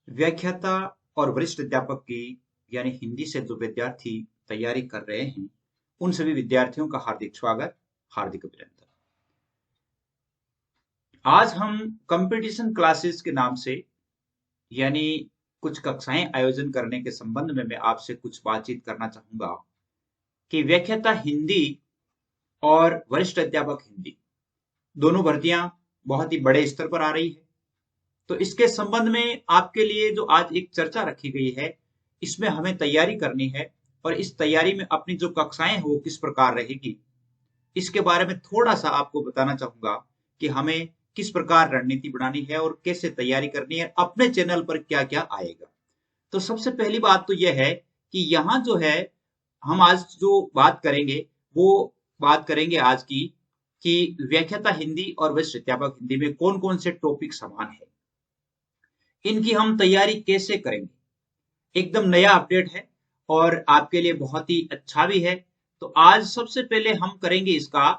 व्याख्याता और वरिष्ठ अध्यापक की यानी हिंदी से जो विद्यार्थी तैयारी कर रहे हैं उन सभी विद्यार्थियों का हार्दिक स्वागत, हार्दिक अभिनंदन। आज हम कंपटीशन क्लासेस के नाम से यानी कुछ कक्षाएं आयोजन करने के संबंध में मैं आपसे कुछ बातचीत करना चाहूंगा कि व्याख्याता हिंदी और वरिष्ठ अध्यापक हिंदी दोनों भर्तियां बहुत ही बड़े स्तर पर आ रही है। तो इसके संबंध में आपके लिए जो आज एक चर्चा रखी गई है, इसमें हमें तैयारी करनी है और इस तैयारी में अपनी जो कक्षाएं हैं वो किस प्रकार रहेगी, इसके बारे में थोड़ा सा आपको बताना चाहूंगा कि हमें किस प्रकार रणनीति बनानी है और कैसे तैयारी करनी है, अपने चैनल पर क्या क्या आएगा। तो सबसे पहली बात तो यह है कि यहाँ जो है हम आज जो बात करेंगे वो बात करेंगे आज की कि व्याख्याता हिंदी और वरिष्ठ अध्यापक हिंदी में कौन कौन से टॉपिक समान है, इनकी हम तैयारी कैसे करेंगे। एकदम नया अपडेट है और आपके लिए बहुत ही अच्छा भी है। तो आज सबसे पहले हम करेंगे इसका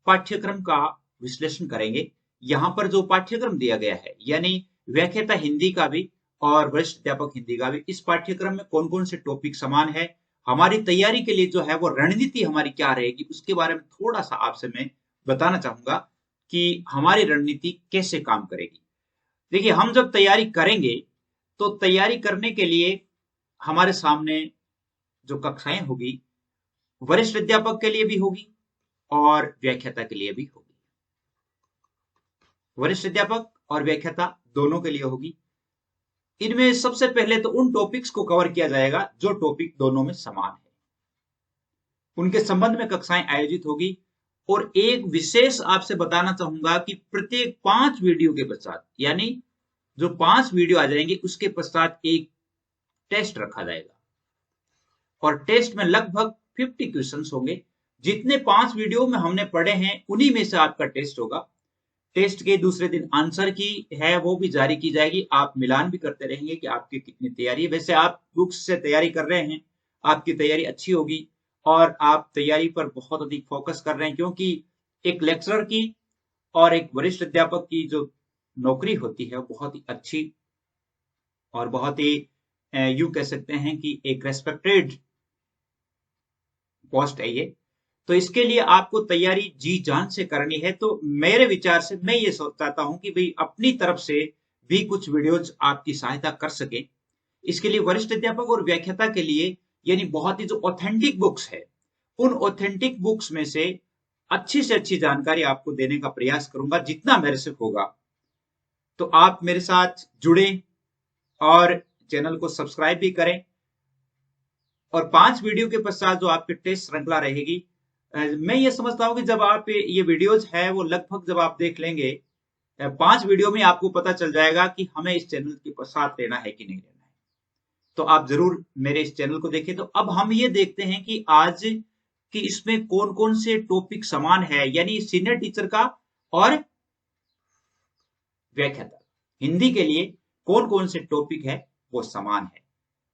पाठ्यक्रम का विश्लेषण करेंगे। यहाँ पर जो पाठ्यक्रम दिया गया है यानी व्याख्याता हिंदी का भी और वरिष्ठ अध्यापक हिंदी का भी, इस पाठ्यक्रम में कौन कौन से टॉपिक समान है, हमारी तैयारी के लिए जो है वो रणनीति हमारी क्या रहेगी, उसके बारे में थोड़ा सा आपसे मैं बताना चाहूंगा कि हमारी रणनीति कैसे काम करेगी। देखिए, हम जब तैयारी करेंगे तो तैयारी करने के लिए हमारे सामने जो कक्षाएं होगी वरिष्ठ अध्यापक के लिए भी होगी और व्याख्याता के लिए भी होगी। वरिष्ठ अध्यापक और व्याख्याता दोनों के लिए होगी। इनमें सबसे पहले तो उन टॉपिक्स को कवर किया जाएगा जो टॉपिक दोनों में समान है, उनके संबंध में कक्षाएं आयोजित होगी। और एक विशेष आपसे बताना चाहूंगा कि प्रत्येक 5 वीडियो के पश्चात यानी जो 5 वीडियो आ जाएंगे उसके पश्चात एक टेस्ट रखा जाएगा और टेस्ट में लगभग 50 क्वेश्चंस होंगे। जितने 5 वीडियो में हमने पढ़े हैं उन्हीं में से आपका टेस्ट होगा। टेस्ट के दूसरे दिन आंसर की है वो भी जारी की जाएगी। आप मिलान भी करते रहेंगे कि आपकी कितनी तैयारी है। वैसे आप बुक्स से तैयारी कर रहे हैं, आपकी तैयारी अच्छी होगी और आप तैयारी पर बहुत अधिक फोकस कर रहे हैं, क्योंकि एक लेक्चरर की और एक वरिष्ठ अध्यापक की जो नौकरी होती है वो बहुत ही अच्छी और बहुत ही यूं कह सकते हैं कि एक रेस्पेक्टेड पोस्ट है ये। तो इसके लिए आपको तैयारी जी जान से करनी है। तो मेरे विचार से मैं ये सोचता हूं कि भाई अपनी तरफ से भी कुछ वीडियोज आपकी सहायता कर सके। इसके लिए वरिष्ठ अध्यापक और व्याख्याता के लिए यानी बहुत ही जो ऑथेंटिक बुक्स है उन ऑथेंटिक बुक्स में से अच्छी जानकारी आपको देने का प्रयास करूंगा जितना मेरे से होगा। तो आप मेरे साथ जुड़े और चैनल को सब्सक्राइब भी करें। और 5 वीडियो के पश्चात जो आपकी टेस्ट श्रृंखला रहेगी, मैं ये समझता हूं कि जब आप ये वीडियोज है वो लगभग जब आप देख लेंगे 5 वीडियो में आपको पता चल जाएगा कि हमें इस चैनल के साथ लेना है कि नहीं लेना है। तो आप जरूर मेरे इस चैनल को देखें। तो अब हम ये देखते हैं कि आज कि इसमें कौन कौन से टॉपिक समान है, यानी सीनियर टीचर का और व्याख्याता हिंदी के लिए कौन कौन से टॉपिक है वो समान है।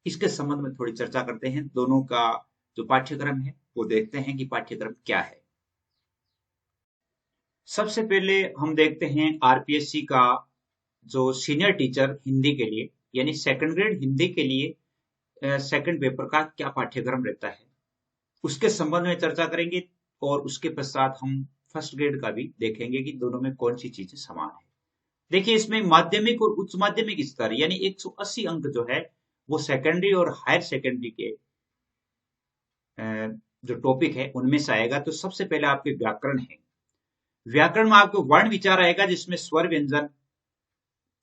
इसके संबंध में थोड़ी चर्चा करते हैं। दोनों का जो पाठ्यक्रम है वो देखते हैं कि पाठ्यक्रम क्या है। सबसे पहले हम देखते हैं आरपीएससी का जो सीनियर टीचर हिंदी के लिए यानी सेकंड ग्रेड हिंदी के लिए सेकंड पेपर का क्या पाठ्यक्रम रहता है, उसके संबंध में चर्चा करेंगे। और उसके पश्चात हम फर्स्ट ग्रेड का भी देखेंगे कि दोनों में कौन सी चीजें समान है। देखिए, इसमें माध्यमिक और उच्च माध्यमिक स्तर यानी 180 अंक जो है वो सेकेंडरी और हायर सेकेंडरी के जो टॉपिक है उनमें से आएगा। तो सबसे पहले आपके व्याकरण है। व्याकरण में आपको वर्ण विचार आएगा जिसमें स्वर व्यंजन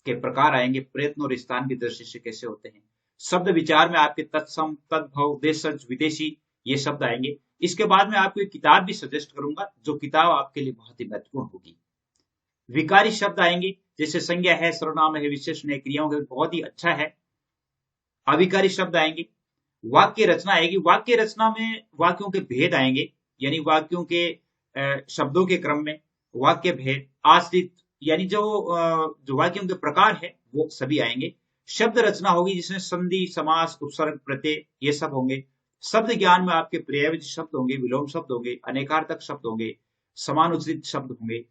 के प्रकार आएंगे, प्रयत्न और स्थान की दृष्टि से कैसे होते हैं। शब्द विचार में आपके तत्सम, तद्भव, देशज, विदेशी ये शब्द आएंगे। इसके बाद में आपको एक किताब भी सजेस्ट करूंगा जो किताब आपके लिए बहुत ही महत्वपूर्ण होगी। विकारी शब्द आएंगे जैसे संज्ञा है, सर्वनाम है, विशेषण है, क्रियाओं के बहुत ही अच्छा है। अविकारी शब्द आएंगे। वाक्य रचना आएगी। वाक्य रचना में वाक्यों के भेद आएंगे यानी वाक्यों के शब्दों के क्रम में वाक्य भेद, आश्रित यानी जो वाक्यों के प्रकार है वो सभी आएंगे। शब्द रचना होगी जिसमें संधि, समास, उपसर्ग, प्रत्यय ये सब होंगे। शब्द ज्ञान में आपके पर्यायवाची शब्द होंगे, विलोम शब्द होंगे, अनेकार्थक शब्द होंगे, समानुचित शब्द होंगे।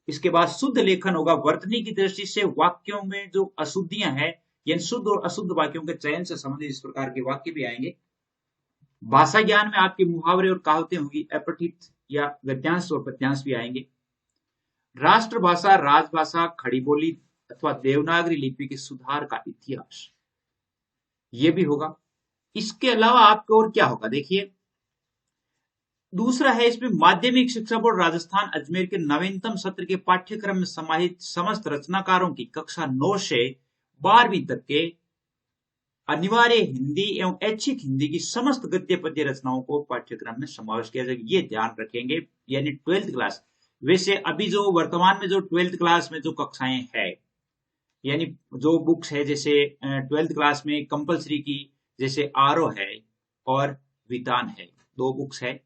इसके बाद शुद्ध लेखन होगा। वर्तनी की दृष्टि से वाक्यों में जो अशुद्धियां हैं यानी शुद्ध और अशुद्ध वाक्यों के चयन से संबंधित इस प्रकार के वाक्य भी आएंगे। भाषा ज्ञान में आपके मुहावरे और कहावतें होंगी, अपठित या गद्यांश और पद्यांश भी आएंगे। राष्ट्रभाषा, राजभाषा, खड़ी बोली अथवा देवनागरी लिपि के सुधार का इतिहास, ये भी होगा। इसके अलावा आपको और क्या होगा, देखिए दूसरा है इसमें माध्यमिक शिक्षा बोर्ड राजस्थान अजमेर के नवीनतम सत्र के पाठ्यक्रम में समाहित समस्त रचनाकारों की कक्षा 9 से 12वीं तक के अनिवार्य हिंदी एवं ऐच्छिक हिंदी की समस्त गद्य पद्य रचनाओं को पाठ्यक्रम में समावेश किया जाएगा, ये ध्यान रखेंगे। यानी 12th क्लास, वैसे अभी जो वर्तमान में जो 12th क्लास में जो कक्षाएं है, यानी जो बुक्स है, जैसे 12th क्लास में कंपलसरी की जैसे आरो है और वितान है, 2 बुक्स है।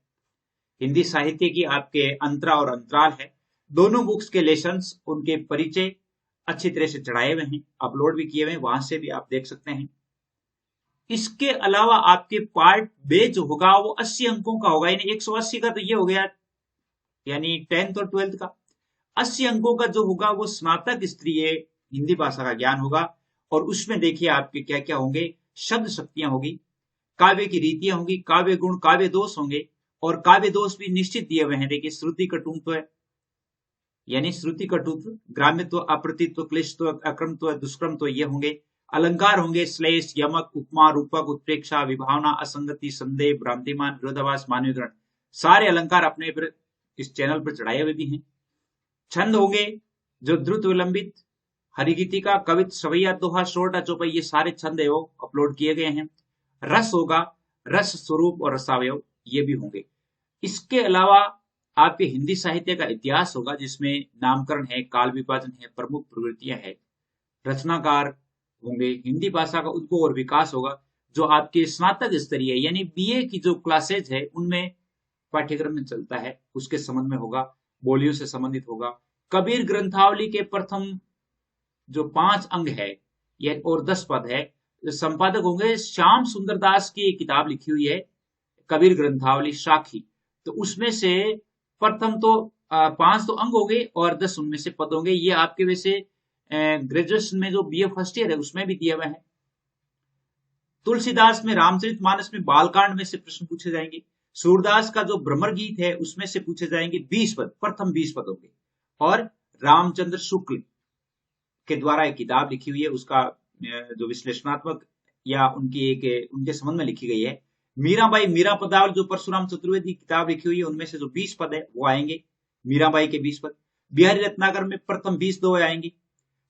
हिंदी साहित्य की आपके अंतरा और अंतराल है। दोनों बुक्स के लेसन्स, उनके परिचय अच्छी तरह से चढ़ाए हुए हैं, अपलोड भी किए हुए हैं, वहां से भी आप देख सकते हैं। इसके अलावा आपके पार्ट बे जो होगा वो 80 अंकों का होगा, यानी 180 का तो ये हो गया, यानी 10th और 12th का। 80 अंकों का जो होगा वो स्नातक स्तरीय हिंदी भाषा का ज्ञान होगा, और उसमें देखिए आपके क्या क्या होंगे, शब्द शक्तियां होगी, काव्य की रीतियां होंगी, काव्य गुण, काव्य दोष होंगे, और काव्य दोष भी निश्चित दिए हुए हैं। देखिए श्रुति कटुत्व, यानी श्रुति कटुत्व, ग्राम्यत्व, अप्रतित्व, क्लिष्टत्व, अक्रमत्व, दुष्क्रमत्व, ये होंगे। अलंकार होंगे श्लेष, यमक, उपमा, रूपक, उत्प्रेक्षा, विभावना, असंगति, संदेह, भ्रांतिमान, विरोधाभास, मानवीकरण, सारे अलंकार अपने पर इस चैनल पर चढ़ाए हुए भी हैं। छंद होंगे जो द्रुत, विलंबित, हरिगीतिका, कवित, सवैया, दोहा, शोरठा, चौपाई, ये सारे छंद है वो अपलोड किए गए हैं। रस होगा, रस स्वरूप और रसावयव, ये भी होंगे। इसके अलावा आपके हिंदी साहित्य का इतिहास होगा, जिसमें नामकरण है, काल विभाजन है, प्रमुख प्रवृत्तियां है, रचनाकार होंगे, हिंदी भाषा का उद्भव और विकास होगा, जो आपके स्नातक स्तरीय यानी बीए की जो क्लासेज है उनमें पाठ्यक्रम में चलता है, उसके संबंध में होगा, बोलियों से संबंधित होगा। कबीर ग्रंथावली के प्रथम जो 5 अंग है ये और 10 पद है, संपादक होंगे श्याम सुंदर दास की किताब लिखी हुई है कबीर ग्रंथावली साखी, तो उसमें से प्रथम तो 5 तो अंग हो गए और 10 उनमें से पद होंगे। ये आपके वैसे ग्रेजुएशन में जो बीए फर्स्ट ईयर है उसमें भी दिया हुआ है। तुलसीदास में रामचरितमानस में बालकांड में से प्रश्न पूछे जाएंगे। सूरदास का जो भ्रमर गीत है उसमें से पूछे जाएंगे 20 पद, प्रथम 20 पद होंगे। और रामचंद्र शुक्ल के द्वारा एक किताब लिखी हुई है, उसका जो विश्लेषणात्मक या उनके संबंध में लिखी गई है। मीराबाई मीरा पदावल जो परशुराम चतुर्वेदी की किताब लिखी हुई है उनमें से जो 20 पद है वो आएंगे, मीराबाई के 20 पद। बिहारी रत्नाकर में प्रथम 20 दोहे आएंगे।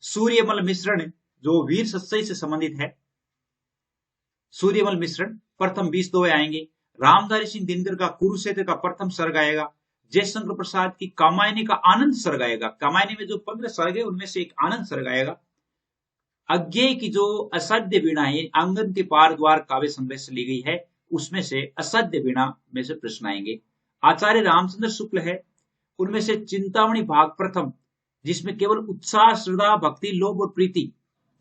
सूर्यमल मिश्रण जो वीर सत्सई से संबंधित है, सूर्यमल मिश्रण प्रथम 20 दोहे आएंगे। रामधारी सिंह दिनकर का कुरुक्षेत्र का प्रथम सर्ग आएगा। जयशंकर प्रसाद की कामायनी का आनंद सर्ग आएगा। कामायनी में जो 15 सर्ग है उनमें से एक आनंद सर्ग आएगा। अज्ञेय की जो असाध्य वीणा है, आंगन के पार द्वार काव्य संग्रह से ली गई है, उसमें से असाध्य वीणा में से प्रश्न आएंगे। आचार्य रामचंद्र शुक्ल है, उनमें से चिंतामणि भाग प्रथम, जिसमें केवल उत्साह, श्रद्धा, भक्ति, लोभ और प्रीति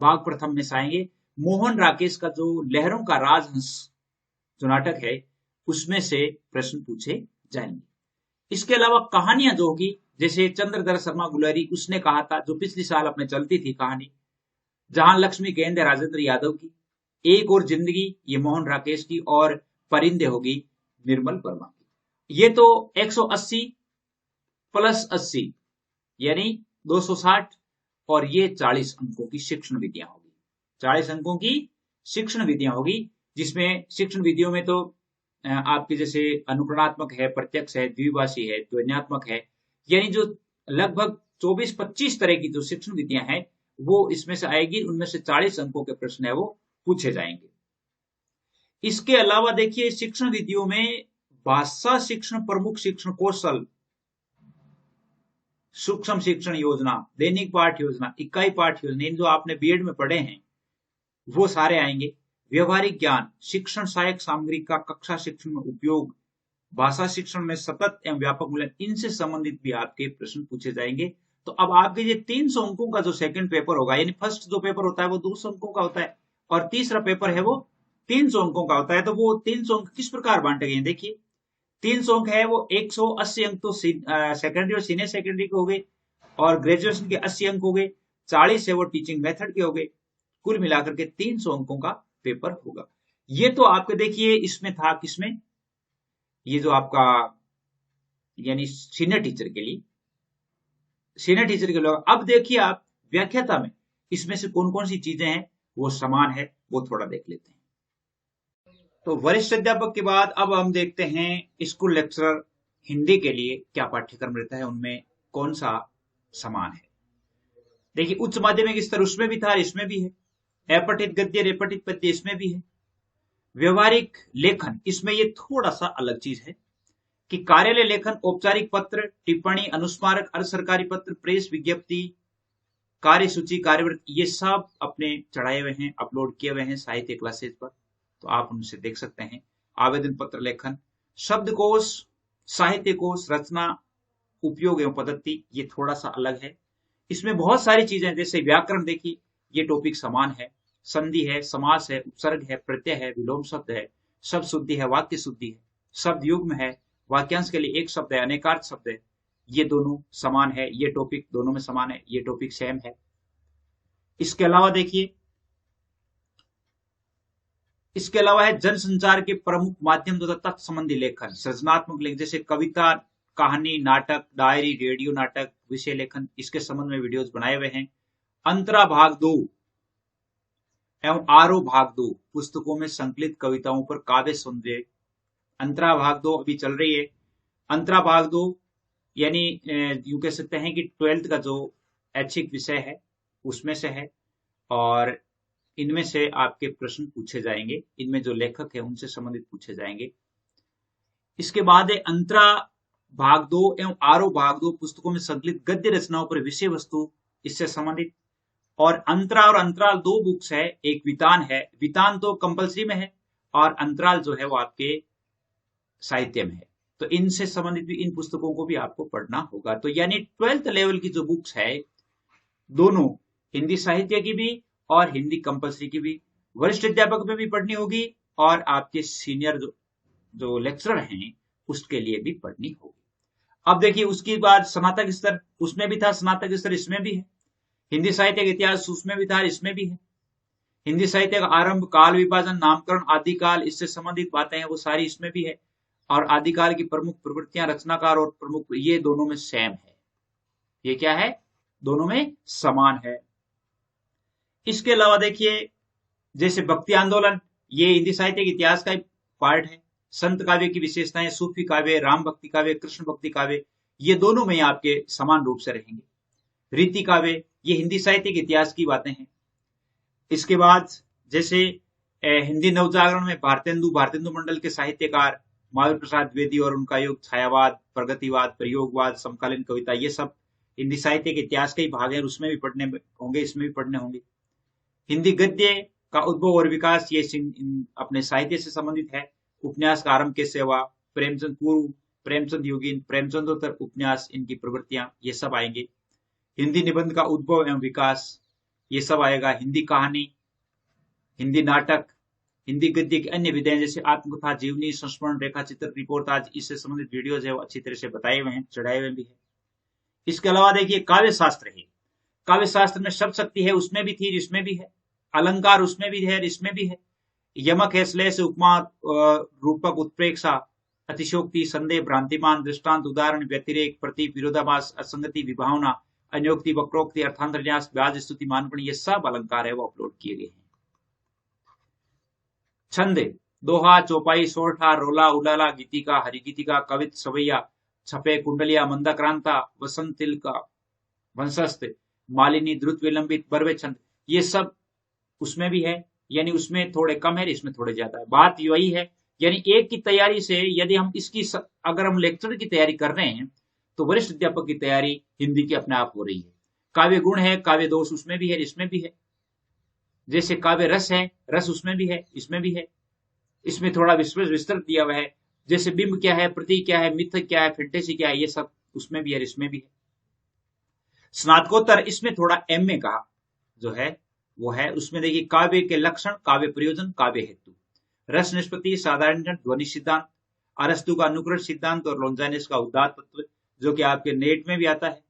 भाग प्रथम में से आएंगे। मोहन राकेश का जो लहरों का राजहंस जो नाटक है उसमें से प्रश्न पूछे जाएंगे। इसके अलावा कहानियां जो होगी, जैसे चंद्रधर शर्मा गुलेरी उसने कहा था, जो पिछली साल अपने चलती थी कहानी, जहां लक्ष्मी गेंद है राजेंद्र यादव की, एक और जिंदगी ये मोहन राकेश की, और परिंदे होगी निर्मल वर्मा की। ये तो 180 प्लस 80 यानी 260, और ये 40 अंकों की शिक्षण विधियां होगी। 40 अंकों की शिक्षण विधियां होगी, जिसमें शिक्षण विधियों में तो आपके जैसे अनुकरणात्मक है, प्रत्यक्ष है, द्विभाषी है, ध्वन्यात्मक है, यानी जो लगभग 24-25 तरह की जो शिक्षण विधियां हैं वो इसमें से आएगी। उनमें से 40 अंकों के प्रश्न है वो पूछे जाएंगे। इसके अलावा देखिए शिक्षण विधियों में भाषा शिक्षण, प्रमुख शिक्षण कौशल, सूक्ष्म शिक्षण योजना, दैनिक पाठ योजना, इकाई पाठ योजना, इन जो आपने बीएड में पढ़े हैं वो सारे आएंगे। व्यवहारिक ज्ञान, शिक्षण सहायक सामग्री का कक्षा शिक्षण में उपयोग, भाषा शिक्षण में सतत एवं व्यापक मूल्यांकन, इनसे संबंधित भी आपके प्रश्न पूछे जाएंगे। तो अब आपके ये 300 अंकों का जो सेकंड पेपर होगा, यानी फर्स्ट जो पेपर होता है वो 200 अंकों का होता है, और तीसरा पेपर है वो 300 अंकों का होता है। तो वो 300 अंक किस प्रकार बांटे गए हैं, देखिए 300 अंक है वो 180 अंक तो सेकेंडरी और सीनियर सेकेंडरी के हो गए, और ग्रेजुएशन के 80 अंक हो गए, 40 है वो टीचिंग मेथड के हो गए, कुल मिलाकर के 300 अंकों का पेपर होगा। ये तो आपके देखिए इसमें था, किसमें, ये जो आपका यानी सीनियर टीचर के लिए, सीनियर टीचर के लोग। अब देखिए आप व्याख्याता में इसमें से कौन कौन सी चीजें हैं वो समान है, वो थोड़ा देख लेते हैं। तो वरिष्ठ अध्यापक के बाद अब हम देखते हैं स्कूल लेक्चरर हिंदी के लिए क्या पाठ्यक्रम रहता है, उनमें कौन सा समान है। देखिए उच्च माध्यमिक स्तर उसमें भी था, इसमें भी है। अपठित गद्य रेपठित पद्य इसमें भी है। व्यवहारिक लेखन इसमें ये थोड़ा सा अलग चीज है कि कार्यालय लेखन, औपचारिक पत्र, टिप्पणी, अनुस्मारक, अर्ध सरकारी पत्र, प्रेस विज्ञप्ति, कार्यसूची, कार्यवृत्त, ये सब अपने चढ़ाए हुए हैं, अपलोड किए हुए हैं साहित्य क्लासेज पर, तो आप उनसे देख सकते हैं। आवेदन पत्र लेखन, शब्दकोश, साहित्य कोश, रचना, उपयोग एवं पद्धति, ये थोड़ा सा अलग है। इसमें बहुत सारी चीजें, जैसे व्याकरण देखिए ये टॉपिक समान है, संधि है, समास है, उपसर्ग है, प्रत्यय है, विलोम शब्द है, शब्द शुद्धि है, वाक्य शुद्धि है, शब्द युग्म है, वाक्यांश के लिए एक शब्द है, अनेकार्थ शब्द है, ये दोनों समान है। ये टॉपिक दोनों में समान है, ये टॉपिक सेम है। इसके अलावा देखिए, इसके अलावा है जनसंचार के प्रमुख माध्यम तथा तथ्य संबंधी लेखन, सृजनात्मक लेखन, जैसे कविता, कहानी, नाटक, डायरी, रेडियो नाटक, विषय लेखन, इसके संबंध में वीडियोस बनाए हुए हैं। अंतरा भाग 2 एवं आरो भाग 2 पुस्तकों में संकलित कविताओं पर काव्य सौंदर्य, अंतरा भाग 2 अभी चल रही है। अंतरा भाग 2 यानी यूं कह सकते हैं कि 12th का जो ऐच्छिक विषय है उसमें से है, और इनमें से आपके प्रश्न पूछे जाएंगे, इनमें जो लेखक है उनसे संबंधित पूछे जाएंगे। इसके बाद है अंतरा भाग 2 एवं आरो भाग 2 पुस्तकों में संकलित गद्य रचनाओं पर विषय वस्तु, इससे संबंधित। और अंतरा और अंतराल 2 बुक्स है, एक वितान है, वितान तो कंपलसरी में है, और अंतराल जो है वो आपके साहित्य में है, तो इनसे संबंधित भी इन पुस्तकों को भी आपको पढ़ना होगा। तो यानी 12th लेवल की जो बुक्स है, दोनों हिंदी साहित्य की भी और हिंदी कंपलसरी की भी, वरिष्ठ अध्यापक में भी पढ़नी होगी, और आपके सीनियर जो लेक्चरर हैं उसके लिए भी पढ़नी होगी। अब देखिए उसके बाद स्नातक स्तर, उसमें भी था, स्नातक स्तर इसमें भी है। हिंदी साहित्य का इतिहास उसमें भी था, इसमें भी है। हिंदी साहित्य का आरंभ, काल, विभाजन, नामकरण, आदिकाल, इससे संबंधित बातें हैं वो सारी इसमें भी है। और आदिकाल की प्रमुख प्रवृत्तियां, रचनाकार और प्रमुख, ये दोनों में सेम है। ये क्या है, दोनों में समान है। इसके अलावा देखिए जैसे भक्ति आंदोलन, ये हिंदी साहित्य के इतिहास का एक पार्ट है। संत काव्य की विशेषताएं, सूफी काव्य, राम भक्ति काव्य, कृष्ण भक्ति काव्य, ये दोनों में आपके समान रूप से रहेंगे। रीति काव्य, ये हिंदी साहित्य के इतिहास की बातें हैं। इसके बाद जैसे हिंदी नवजागरण में भारतेंदु मंडल के साहित्यकार महावीर प्रसाद द्विवेदी और उनका युग, छायावाद, प्रगतिवाद, प्रयोगवाद, समकालीन कविता, ये सब हिंदी साहित्य के इतिहास के ही भाग है, उसमें भी पढ़ने होंगे, इसमें भी पढ़ने होंगे। हिंदी गद्य का उद्भव और विकास, ये अपने साहित्य से संबंधित है। उपन्यास का आरंभ कैसे हुआ, प्रेमचंद पूर्व, प्रेमचंद युगीन, प्रेमचंदोत्तर उपन्यास, इनकी प्रवृत्तियां, ये सब आएंगे। हिंदी निबंध का उद्भव एवं विकास, ये सब आएगा। हिंदी कहानी, हिंदी नाटक, हिंदी गद्य की अन्य विधाएं जैसे आत्मकथा, जीवनी, संस्मरण, रेखा चित्र, रिपोर्टाज, इससे संबंधित वीडियोज है वो अच्छी तरह से बताए हुए हैं, चढ़ाए हुए भी है। इसके अलावा देखिए काव्य शास्त्र है, काव्य शास्त्र में शब्द शक्ति है, उसमें भी थी, इसमें भी है। अलंकार उसमें भी है, इसमें भी है। यमक है, श्लेष, उपमा, रूपक, उत्प्रेक्षा, अतिशोक्ति, संदेह, भ्रांतिमान, दृष्टांत, उदाहरण, व्यतिरेक, प्रतीक, विरोधाभास, असंगति, विभावना, अन्योक्ति, वक्रोक्ति, अर्थांतरन्यास, व्याज स्तुति, मानपणी, ये सब अलंकार है वो अपलोड किए गए हैं। छंद, दोहा, चौपाई, सोरठा, रोला, उलाला, गीतिका, हरिगीतिका, कवित, सवैया, छपे, कुंडलिया, मंदाक्रांता, वसंत तिलका, वंशस्थ, मालिनी, द्रुत विलंबित, बर्वे छंद, ये सब उसमें भी है। यानी उसमें थोड़े कम है, इसमें थोड़े ज्यादा है। बात वही है, यानी एक की तैयारी से यदि हम अगर हम लेक्चर की तैयारी कर रहे हैं तो वरिष्ठ अध्यापक की तैयारी हिंदी की अपने आप हो रही है। काव्य गुण है, काव्य दोष उसमें भी है, इसमें भी है। जैसे काव्य रस है, रस उसमें भी है, इसमें भी है। इसमें थोड़ा विस्तृत दिया हुआ है, जैसे बिंब क्या है, प्रतीक क्या है, मिथ क्या है, फैंटेसी क्या है, ये सब उसमें भी है, इसमें भी है। स्नातकोत्तर, इसमें थोड़ा एमए का जो है वो है, उसमें देखिए काव्य के लक्षण, काव्य प्रयोजन, काव्य हेतु, रस निष्पत्ति, साधारणीकरण, ध्वनि सिद्धांत, अरस्तु का अनुकरण सिद्धांत और लोन्जानिस का उदात्त तत्व, जो कि आपके नेट में भी आता है,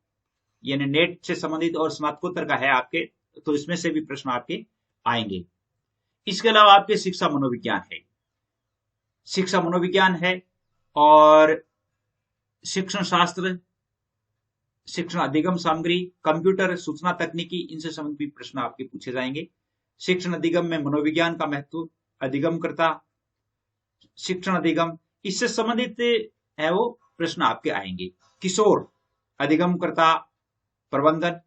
यानी नेट से संबंधित और स्नातकोत्तर का है आपके, तो इसमें से भी प्रश्न आपके आएंगे। इसके अलावा आपके शिक्षा मनोविज्ञान है, शिक्षा मनोविज्ञान है, और शिक्षण शास्त्र, शिक्षण अधिगम सामग्री, कंप्यूटर सूचना तकनीकी, इनसे संबंधित प्रश्न आपके पूछे जाएंगे। शिक्षण अधिगम में मनोविज्ञान का महत्व, अधिगमकर्ता, शिक्षण अधिगम, इससे संबंधित है वो प्रश्न आपके आएंगे। किशोर अधिगमकर्ता प्रबंधन,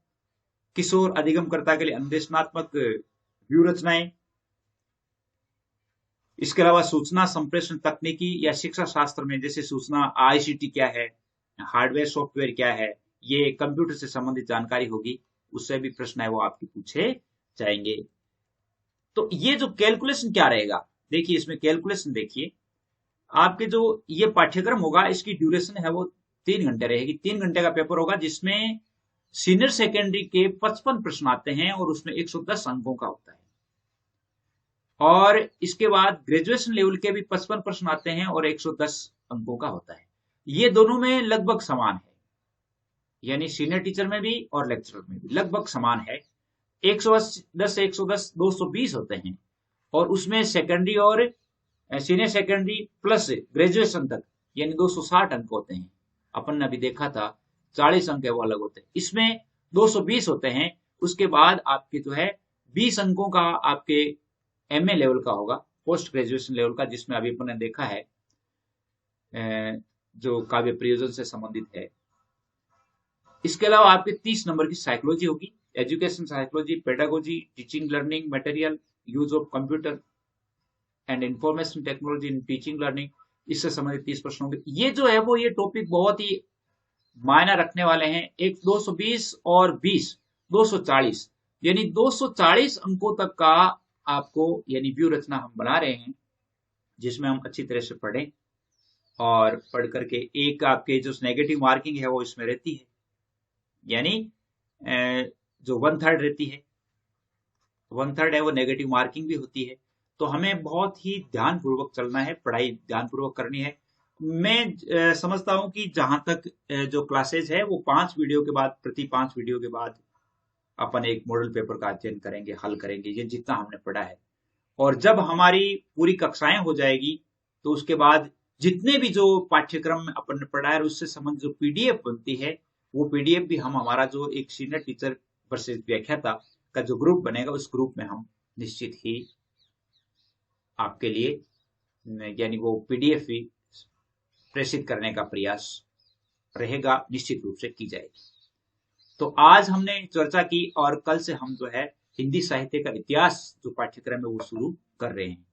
किशोर अधिगमकर्ता के लिए अन्वेषणात्मक व्यू रचनाएं। इसके अलावा सूचना संप्रेषण तकनीकी या शिक्षा शास्त्र में जैसे सूचना आईसीटी क्या है, हार्डवेयर सॉफ्टवेयर क्या है, ये कंप्यूटर से संबंधित जानकारी होगी, उससे भी प्रश्न है वो आपके पूछे जाएंगे। तो ये जो कैलकुलेशन क्या रहेगा, देखिए इसमें कैलकुलेशन देखिए, आपके जो ये पाठ्यक्रम होगा इसकी ड्यूरेशन है वो 3 घंटे रहेगी। 3 घंटे का पेपर होगा जिसमें सीनियर सेकेंडरी के 55 प्रश्न आते हैं और उसमें 110 अंकों का होता है, और इसके बाद ग्रेजुएशन लेवल के भी 55 प्रश्न आते हैं और 110 अंकों का होता है। ये दोनों में लगभग समान है, यानी सीनियर टीचर में भी और लेक्चरर में भी लगभग समान है। 110 110 220 होते हैं, और उसमें सेकेंडरी और सीनियर सेकेंडरी प्लस ग्रेजुएशन तक यानी 260 अंक होते हैं। अपन ने अभी देखा था 40 अंक है वो अलग होते हैं, इसमें 220 होते हैं। उसके बाद आपके जो है 20 अंकों का आपके एमए लेवल का होगा, पोस्ट ग्रेजुएशन लेवल का, जिसमें अभी अपन ने देखा है जो काव्य प्रयोजन से संबंधित है। इसके अलावा आपके 30 नंबर की साइकोलॉजी होगी, education psychology, pedagogy, teaching learning material, use of computer and information technology in teaching learning, इससे संबंधित 30 प्रश्न होंगे। ये जो है वो ये टॉपिक बहुत ही मायना रखने वाले हैं। एक 220 और 20 240, यानी 240 अंकों तक का आपको यानी व्यू रचना हम बना रहे हैं, जिसमें हम अच्छी तरह से पढ़ें, और पढ़ करके एक आपके जो नेगेटिव मार्किंग है वो इसमें रहती है, यानी जो 1/3 रहती है, 1/3 है वो नेगेटिव मार्किंग भी होती है। तो हमें बहुत ही ध्यानपूर्वक चलना है, पढ़ाई ध्यानपूर्वक करनी है। मैं समझता हूं कि जहां तक जो क्लासेज है वो 5 वीडियो के बाद, प्रति 5 वीडियो के बाद अपन एक मॉडल पेपर का अध्ययन करेंगे, हल करेंगे, ये जितना हमने पढ़ा है। और जब हमारी पूरी कक्षाएं हो जाएगी तो उसके बाद जितने भी जो पाठ्यक्रम में अपन ने पढ़ा है उससे संबंधित जो पीडीएफ बनती है, वो पीडीएफ भी हम हमारा जो एक सीनियर टीचर वर्सेस व्याख्याता का जो ग्रुप बनेगा उस ग्रुप में हम निश्चित ही आपके लिए यानी वो पीडीएफ भी प्रेषित करने का प्रयास रहेगा, निश्चित रूप से की जाएगी। तो आज हमने चर्चा की, और कल से हम जो है हिंदी साहित्य का इतिहास जो पाठ्यक्रम है वो शुरू कर रहे हैं।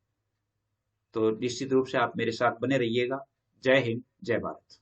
तो निश्चित रूप से आप मेरे साथ बने रहिएगा। जय हिंद, जय भारत।